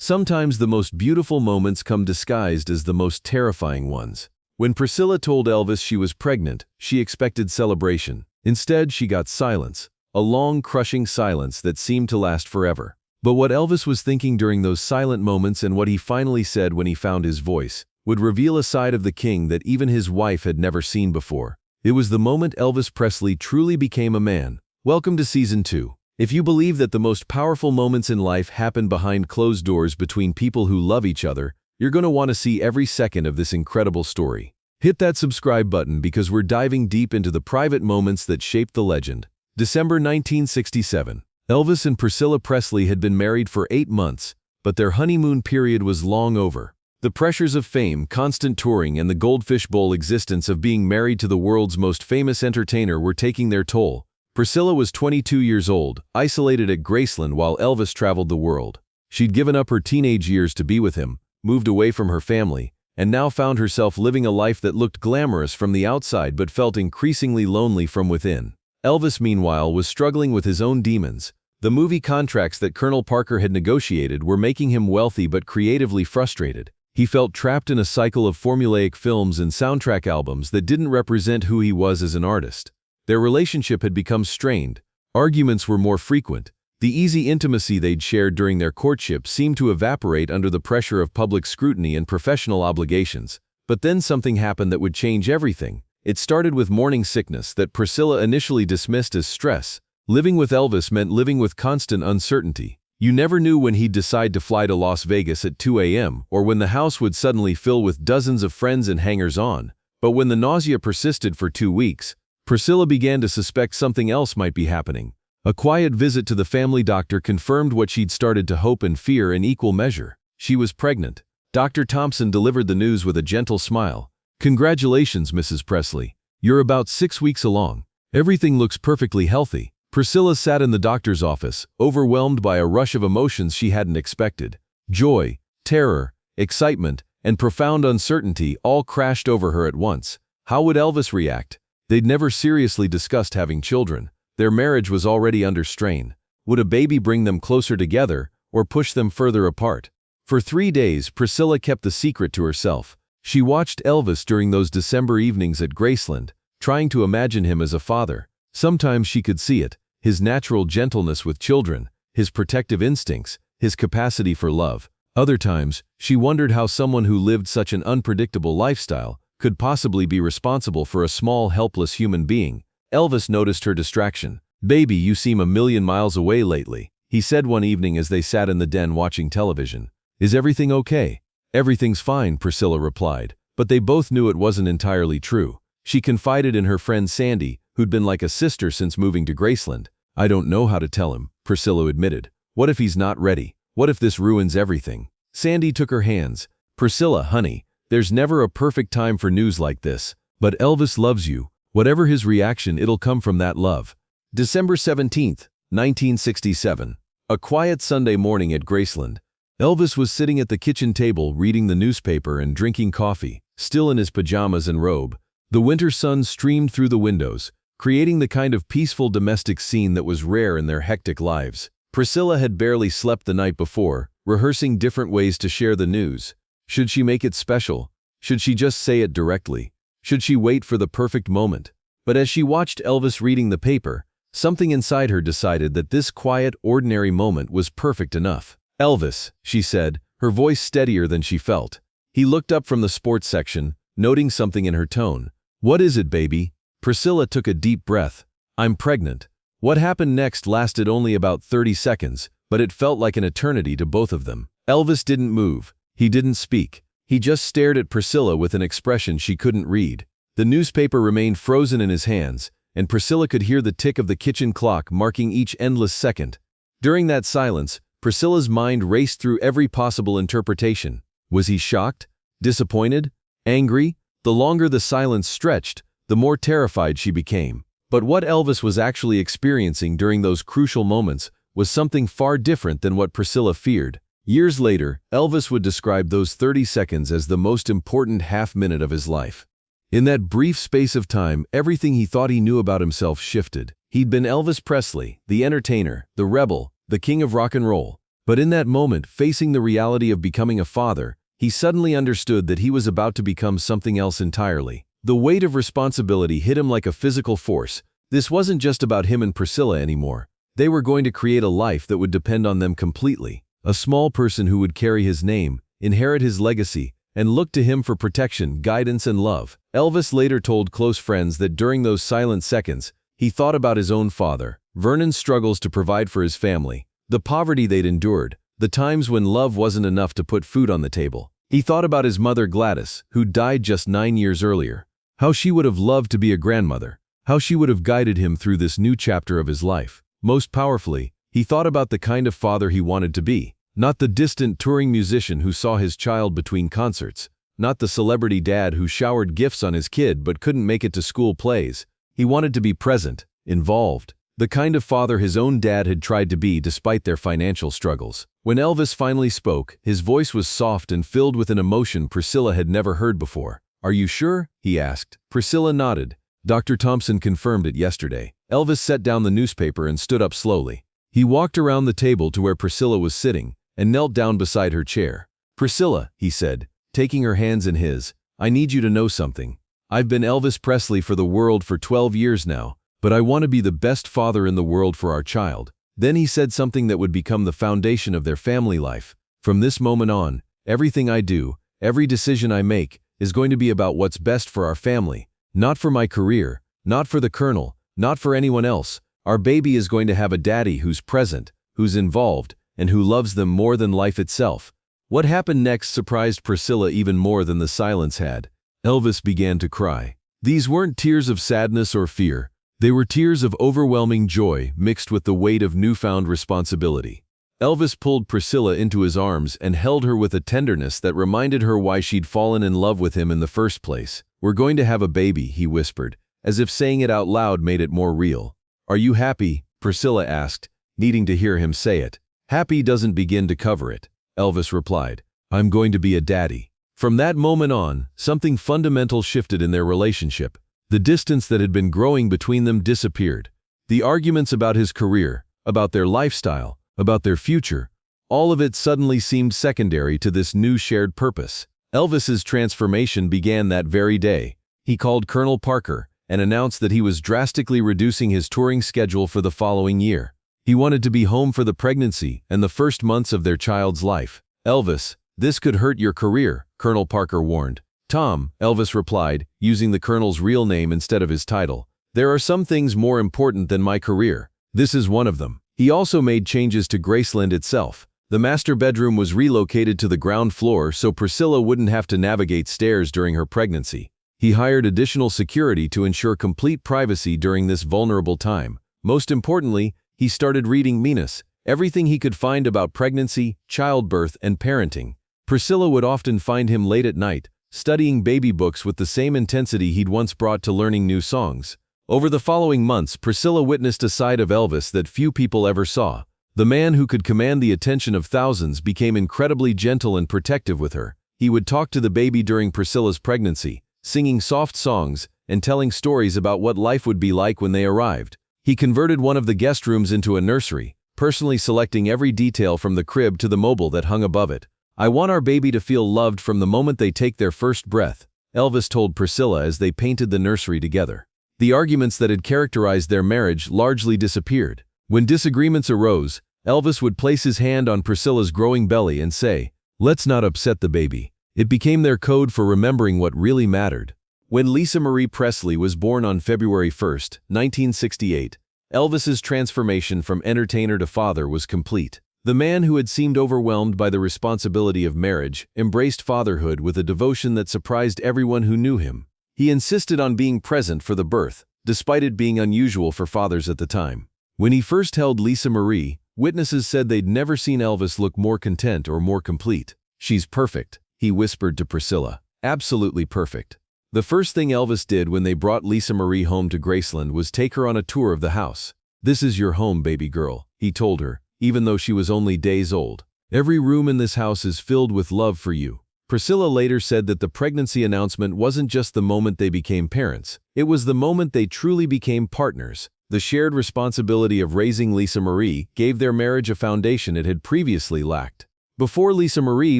Sometimes the most beautiful moments come disguised as the most terrifying ones. When Priscilla told Elvis she was pregnant, she expected celebration. Instead, she got silence, a long, crushing silence that seemed to last forever. But what Elvis was thinking during those silent moments and what he finally said when he found his voice would reveal a side of the king that even his wife had never seen before. It was the moment Elvis Presley truly became a man. Welcome to Season 2. If you believe that the most powerful moments in life happen behind closed doors between people who love each other, you're going to want to see every second of this incredible story. Hit that subscribe button because we're diving deep into the private moments that shaped the legend. December 1967. Elvis and Priscilla Presley had been married for 8 months, but their honeymoon period was long over. The pressures of fame, constant touring, and the Goldfish Bowl existence of being married to the world's most famous entertainer were taking their toll. Priscilla was 22 years old, isolated at Graceland while Elvis traveled the world. She'd given up her teenage years to be with him, moved away from her family, and now found herself living a life that looked glamorous from the outside but felt increasingly lonely from within. Elvis, meanwhile, was struggling with his own demons. The movie contracts that Colonel Parker had negotiated were making him wealthy but creatively frustrated. He felt trapped in a cycle of formulaic films and soundtrack albums that didn't represent who he was as an artist. Their relationship had become strained. Arguments were more frequent. The easy intimacy they'd shared during their courtship seemed to evaporate under the pressure of public scrutiny and professional obligations. But then something happened that would change everything. It started with morning sickness that Priscilla initially dismissed as stress. Living with Elvis meant living with constant uncertainty. You never knew when he'd decide to fly to Las Vegas at 2 a.m. or when the house would suddenly fill with dozens of friends and hangers-on. But when the nausea persisted for 2 weeks, Priscilla began to suspect something else might be happening. A quiet visit to the family doctor confirmed what she'd started to hope and fear in equal measure. She was pregnant. Dr. Thompson delivered the news with a gentle smile. "Congratulations, Mrs. Presley. You're about 6 weeks along. Everything looks perfectly healthy." Priscilla sat in the doctor's office, overwhelmed by a rush of emotions she hadn't expected. Joy, terror, excitement, and profound uncertainty all crashed over her at once. How would Elvis react? They'd never seriously discussed having children. Their marriage was already under strain. Would a baby bring them closer together or push them further apart? For 3 days, Priscilla kept the secret to herself. She watched Elvis during those December evenings at Graceland, trying to imagine him as a father. Sometimes she could see it, his natural gentleness with children, his protective instincts, his capacity for love. Other times, she wondered how someone who lived such an unpredictable lifestyle could possibly be responsible for a small, helpless human being. Elvis noticed her distraction. "Baby, you seem a million miles away lately," he said one evening as they sat in the den watching television. "Is everything okay?" "Everything's fine," Priscilla replied, but they both knew it wasn't entirely true. She confided in her friend Sandy, who'd been like a sister since moving to Graceland. "I don't know how to tell him," Priscilla admitted. "What if he's not ready? What if this ruins everything?" Sandy took her hands. "Priscilla, honey, there's never a perfect time for news like this. But Elvis loves you. Whatever his reaction, it'll come from that love." December 17th, 1967. A quiet Sunday morning at Graceland. Elvis was sitting at the kitchen table reading the newspaper and drinking coffee, still in his pajamas and robe. The winter sun streamed through the windows, creating the kind of peaceful domestic scene that was rare in their hectic lives. Priscilla had barely slept the night before, rehearsing different ways to share the news. Should she make it special? Should she just say it directly? Should she wait for the perfect moment? But as she watched Elvis reading the paper, something inside her decided that this quiet, ordinary moment was perfect enough. "Elvis," she said, her voice steadier than she felt. He looked up from the sports section, noting something in her tone. "What is it, baby?" Priscilla took a deep breath. "I'm pregnant." What happened next lasted only about 30 seconds, but it felt like an eternity to both of them. Elvis didn't move. He didn't speak. He just stared at Priscilla with an expression she couldn't read. The newspaper remained frozen in his hands, and Priscilla could hear the tick of the kitchen clock marking each endless second. During that silence, Priscilla's mind raced through every possible interpretation. Was he shocked? Disappointed? Angry? The longer the silence stretched, the more terrified she became. But what Elvis was actually experiencing during those crucial moments was something far different than what Priscilla feared. Years later, Elvis would describe those 30 seconds as the most important half-minute of his life. In that brief space of time, everything he thought he knew about himself shifted. He'd been Elvis Presley, the entertainer, the rebel, the king of rock and roll. But in that moment, facing the reality of becoming a father, he suddenly understood that he was about to become something else entirely. The weight of responsibility hit him like a physical force. This wasn't just about him and Priscilla anymore. They were going to create a life that would depend on them completely. A small person who would carry his name, inherit his legacy, and look to him for protection, guidance, and love. Elvis later told close friends that during those silent seconds, he thought about his own father, Vernon's struggles to provide for his family, the poverty they'd endured, the times when love wasn't enough to put food on the table. He thought about his mother Gladys, who died just 9 years earlier. How she would have loved to be a grandmother. How she would have guided him through this new chapter of his life. Most powerfully, he thought about the kind of father he wanted to be. Not the distant touring musician who saw his child between concerts. Not the celebrity dad who showered gifts on his kid but couldn't make it to school plays. He wanted to be present, involved. The kind of father his own dad had tried to be despite their financial struggles. When Elvis finally spoke, his voice was soft and filled with an emotion Priscilla had never heard before. "Are you sure?" he asked. Priscilla nodded. "Dr. Thompson confirmed it yesterday." Elvis set down the newspaper and stood up slowly. He walked around the table to where Priscilla was sitting and knelt down beside her chair. "Priscilla," he said, taking her hands in his, "I need you to know something. I've been Elvis Presley for the world for 12 years now, but I want to be the best father in the world for our child." Then he said something that would become the foundation of their family life. "From this moment on, everything I do, every decision I make, is going to be about what's best for our family. Not for my career, not for the Colonel, not for anyone else. Our baby is going to have a daddy who's present, who's involved, and who loves them more than life itself." What happened next surprised Priscilla even more than the silence had. Elvis began to cry. These weren't tears of sadness or fear. They were tears of overwhelming joy mixed with the weight of newfound responsibility. Elvis pulled Priscilla into his arms and held her with a tenderness that reminded her why she'd fallen in love with him in the first place. "We're going to have a baby," he whispered, as if saying it out loud made it more real. "Are you happy?" Priscilla asked, needing to hear him say it. "Happy doesn't begin to cover it," Elvis replied. "I'm going to be a daddy." From that moment on, something fundamental shifted in their relationship. The distance that had been growing between them disappeared. The arguments about his career, about their lifestyle, about their future, all of it suddenly seemed secondary to this new shared purpose. Elvis's transformation began that very day. He called Colonel Parker and announced that he was drastically reducing his touring schedule for the following year. He wanted to be home for the pregnancy and the first months of their child's life. "Elvis, this could hurt your career," Colonel Parker warned. "Tom," Elvis replied, using the Colonel's real name instead of his title. "There are some things more important than my career. This is one of them." He also made changes to Graceland itself. The master bedroom was relocated to the ground floor so Priscilla wouldn't have to navigate stairs during her pregnancy. He hired additional security to ensure complete privacy during this vulnerable time. Most importantly, he started reading Minas, everything he could find about pregnancy, childbirth, and parenting. Priscilla would often find him late at night, studying baby books with the same intensity he'd once brought to learning new songs. Over the following months, Priscilla witnessed a side of Elvis that few people ever saw. The man who could command the attention of thousands became incredibly gentle and protective with her. He would talk to the baby during Priscilla's pregnancy, singing soft songs and telling stories about what life would be like when they arrived. He converted one of the guest rooms into a nursery, personally selecting every detail from the crib to the mobile that hung above it. "I want our baby to feel loved from the moment they take their first breath," Elvis told Priscilla as they painted the nursery together. The arguments that had characterized their marriage largely disappeared. When disagreements arose, Elvis would place his hand on Priscilla's growing belly and say, "Let's not upset the baby." It became their code for remembering what really mattered. When Lisa Marie Presley was born on February 1, 1968, Elvis's transformation from entertainer to father was complete. The man who had seemed overwhelmed by the responsibility of marriage embraced fatherhood with a devotion that surprised everyone who knew him. He insisted on being present for the birth, despite it being unusual for fathers at the time. When he first held Lisa Marie, witnesses said they'd never seen Elvis look more content or more complete. "She's perfect," he whispered to Priscilla. "Absolutely perfect." The first thing Elvis did when they brought Lisa Marie home to Graceland was take her on a tour of the house. "This is your home, baby girl," he told her, even though she was only days old. "Every room in this house is filled with love for you." Priscilla later said that the pregnancy announcement wasn't just the moment they became parents. It was the moment they truly became partners. The shared responsibility of raising Lisa Marie gave their marriage a foundation it had previously lacked. Before Lisa Marie,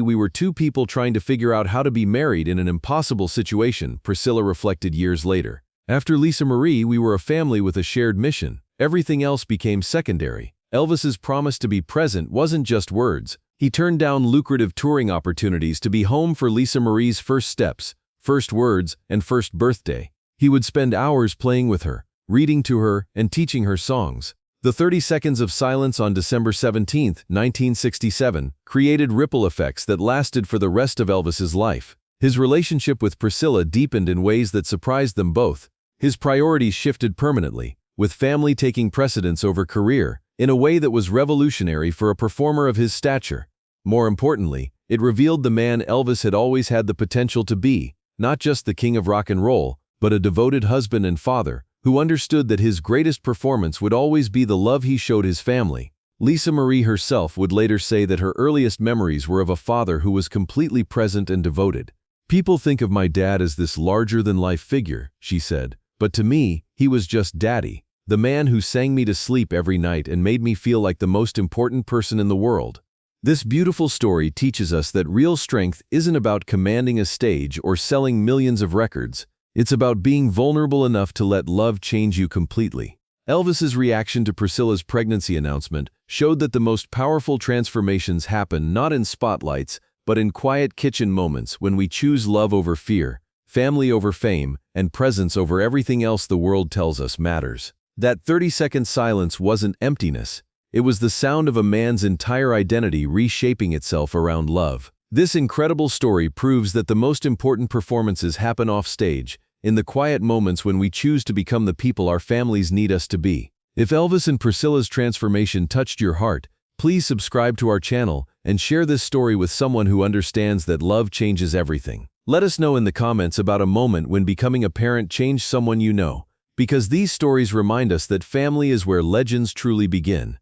we were two people trying to figure out how to be married in an impossible situation, Priscilla reflected years later. After Lisa Marie, we were a family with a shared mission. Everything else became secondary. Elvis's promise to be present wasn't just words. He turned down lucrative touring opportunities to be home for Lisa Marie's first steps, first words, and first birthday. He would spend hours playing with her, reading to her, and teaching her songs. The 30 seconds of silence on December 17, 1967, created ripple effects that lasted for the rest of Elvis's life. His relationship with Priscilla deepened in ways that surprised them both. His priorities shifted permanently, with family taking precedence over career, in a way that was revolutionary for a performer of his stature. More importantly, it revealed the man Elvis had always had the potential to be, not just the king of rock and roll, but a devoted husband and father, who understood that his greatest performance would always be the love he showed his family. Lisa Marie herself would later say that her earliest memories were of a father who was completely present and devoted. "People think of my dad as this larger-than-life figure," she said, "but to me, he was just Daddy, the man who sang me to sleep every night and made me feel like the most important person in the world." This beautiful story teaches us that real strength isn't about commanding a stage or selling millions of records. It's about being vulnerable enough to let love change you completely. Elvis's reaction to Priscilla's pregnancy announcement showed that the most powerful transformations happen not in spotlights, but in quiet kitchen moments when we choose love over fear, family over fame, and presence over everything else the world tells us matters. That 30-second silence wasn't emptiness. It was the sound of a man's entire identity reshaping itself around love. This incredible story proves that the most important performances happen off stage, in the quiet moments when we choose to become the people our families need us to be. If Elvis and Priscilla's transformation touched your heart, please subscribe to our channel and share this story with someone who understands that love changes everything. Let us know in the comments about a moment when becoming a parent changed someone you know, because these stories remind us that family is where legends truly begin.